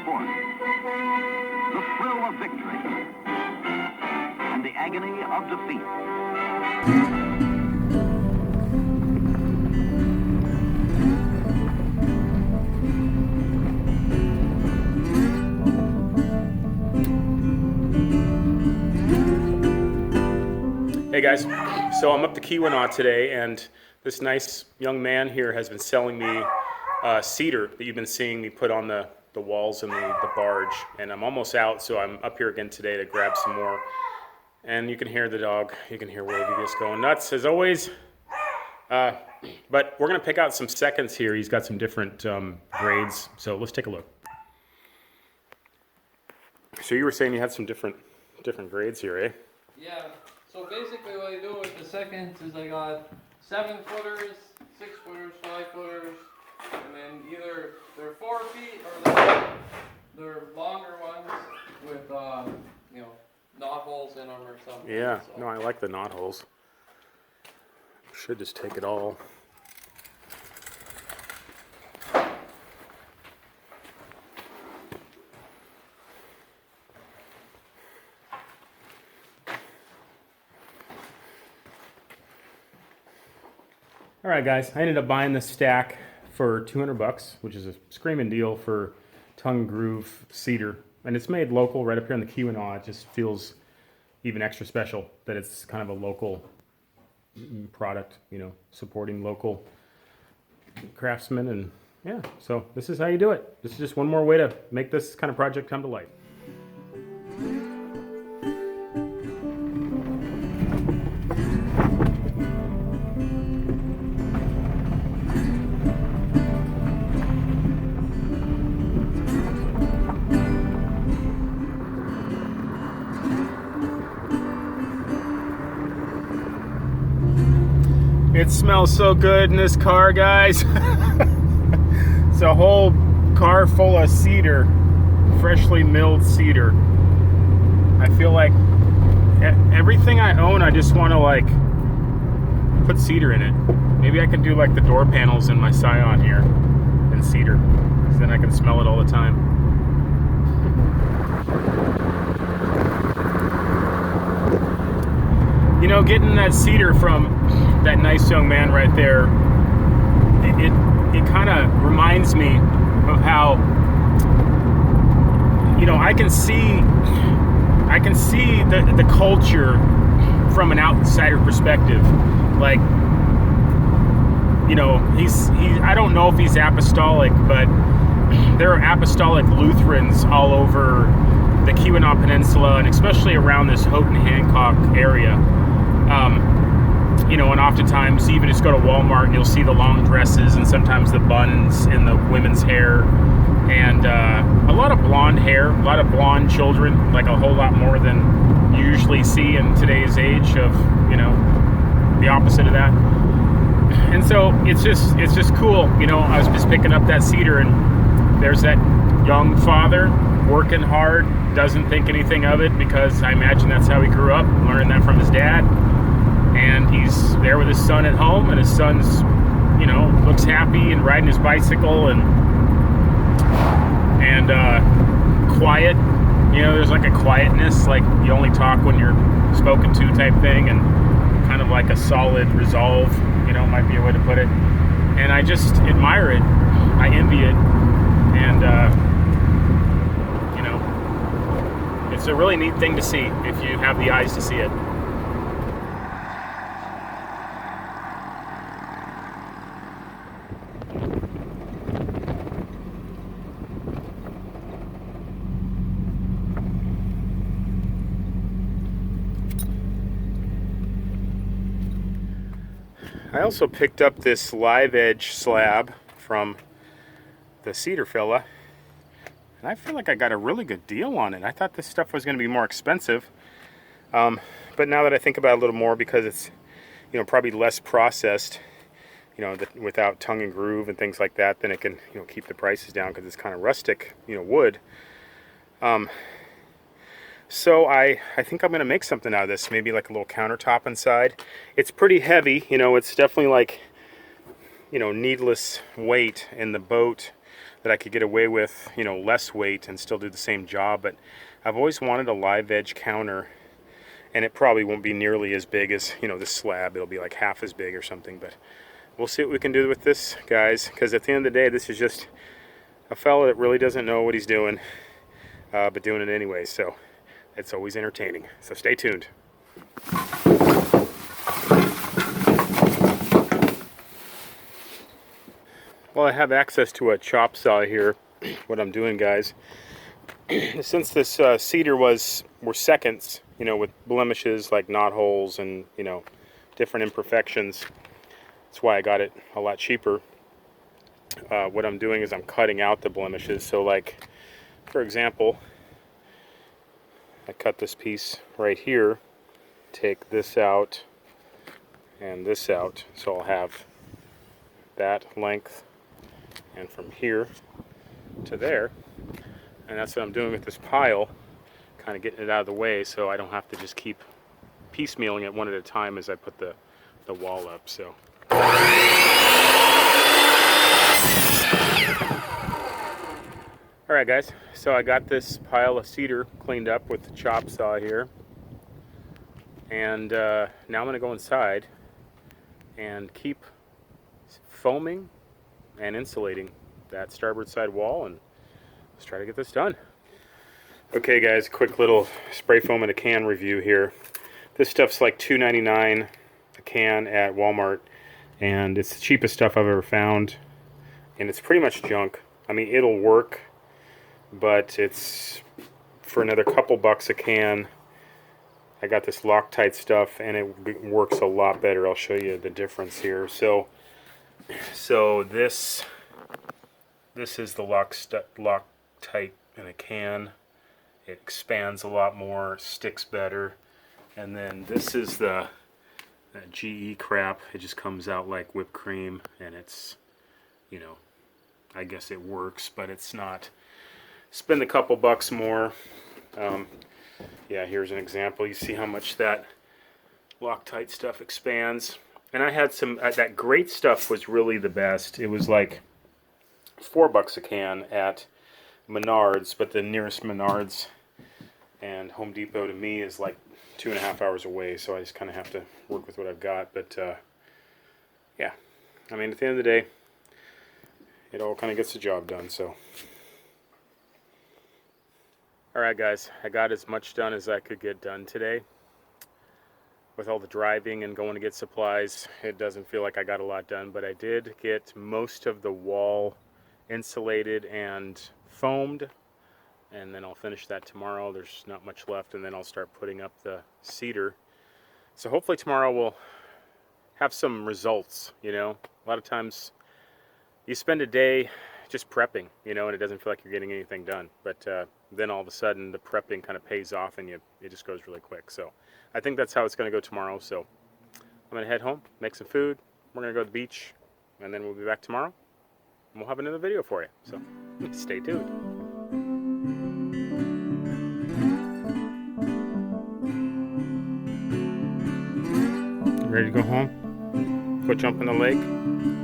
sport, the thrill of victory, and the agony of defeat. Hey guys, so I'm up to Keweenaw today, and this nice young man here has been selling me cedar that you've been seeing me put on the walls and the barge, and I'm almost out, so I'm up here again today to grab some more. And you can hear the dog, you can hear Wavey just going nuts as always. But we're gonna pick out some seconds here. He's got some different grades, so let's take a look. So you were saying you had some different grades here, eh? Yeah. So basically what I do with the seconds is I got 7-footers, 6-footers, 5-footers, and then either they're 4 feet or they're longer ones with knot holes in them or something. Yeah, so. no, I like the knot holes. Should just take it all. All right, guys, I ended up buying this stack for $200, which is a screaming deal for tongue groove cedar. And it's made local right up here in the Keweenaw. It just feels even extra special that it's kind of a local product, you know, supporting local craftsmen. And yeah, so this is how you do it. This is just one more way to make this kind of project come to light. It smells so good in this car, guys. It's a whole car full of cedar, freshly milled cedar. I feel like everything I own, I just want to like put cedar in it. Maybe I can do like the door panels in my Scion here in cedar, because then I can smell it all the time. You know, getting that cedar from that nice young man right there, it kind of reminds me of how, you know, I can see the culture from an outsider perspective. Like, you know, I don't know if he's apostolic, but there are apostolic Lutherans all over the Keweenaw Peninsula, and especially around this Houghton Hancock area. You know, and oftentimes you even just go to Walmart and you'll see the long dresses and sometimes the buns in the women's hair, and a lot of blonde hair, a lot of blonde children, like a whole lot more than you usually see in today's age of, you know, the opposite of that. And so it's just cool. You know, I was just picking up that cedar, and there's that young father working hard, doesn't think anything of it, because I imagine that's how he grew up, learning that from his dad. And he's there with his son at home, and his son's, you know, looks happy and riding his bicycle and quiet. You know, there's like a quietness, like you only talk when you're spoken to type thing, and kind of like a solid resolve, you know, might be a way to put it. And I just admire it. I envy it. And, you know, it's a really neat thing to see if you have the eyes to see it. I also picked up this live edge slab from the cedar fella, and I feel like I got a really good deal on it. I thought this stuff was going to be more expensive, but now that I think about it a little more, because it's, you know, probably less processed, you know, without tongue and groove and things like that, then it can, you know, keep the prices down, because it's kind of rustic, you know, wood. So I think I'm going to make something out of this, maybe like a little countertop inside. It's pretty heavy, you know, it's definitely like, you know, needless weight in the boat. that I could get away with, you know, less weight and still do the same job. But I've always wanted a live edge counter, and it probably won't be nearly as big as, you know, this slab. It'll be like half as big or something, but we'll see what we can do with this, guys, because at the end of the day, this is just a fella that really doesn't know what he's doing, but doing it anyway, so it's always entertaining. So stay tuned. Well, I have access to a chop saw here. What I'm doing, guys, since this cedar were seconds, you know, with blemishes like knot holes and, you know, different imperfections, that's why I got it a lot cheaper. What I'm doing is I'm cutting out the blemishes. So, like, for example, I cut this piece right here, take this out and this out, so I'll have that length and from here to there, and that's what I'm doing with this pile, kind of getting it out of the way so I don't have to just keep piecemealing it one at a time as I put the wall up. So alright, guys, so I got this pile of cedar cleaned up with the chop saw here, and now I'm going to go inside and keep foaming and insulating that starboard side wall, and let's try to get this done. Okay, guys, quick little spray foam in a can review here. This stuff's like $2.99 a can at Walmart, and it's the cheapest stuff I've ever found, and it's pretty much junk. I mean, it'll work, but it's for another couple bucks a can. I got this Loctite stuff, and it works a lot better. I'll show you the difference here. So this is the Loctite in a can. It expands a lot more, sticks better. And then this is the GE crap. It just comes out like whipped cream, and it's, you know, I guess it works, but it's not. Spend a couple bucks more. Yeah, here's an example. You see how much that Loctite stuff expands. And I had some, that great stuff was really the best. It was like $4 a can at Menards, but the nearest Menards and Home Depot to me is like 2.5 hours away, so I just kind of have to work with what I've got. But yeah, I mean, at the end of the day, it all kind of gets the job done. So alright, guys, I got as much done as I could get done today. With all the driving and going to get supplies, it doesn't feel like I got a lot done, but I did get most of the wall insulated and foamed, and then I'll finish that tomorrow. There's not much left, and then I'll start putting up the cedar. So hopefully tomorrow we'll have some results. You know, a lot of times you spend a day just prepping, you know, and it doesn't feel like you're getting anything done, but then all of a sudden the prepping kind of pays off, and it just goes really quick. So I think that's how it's going to go tomorrow. So I'm going to head home, make some food. We're going to go to the beach, and then we'll be back tomorrow, and we'll have another video for you. So stay tuned. Ready to go home? Go jump in the lake?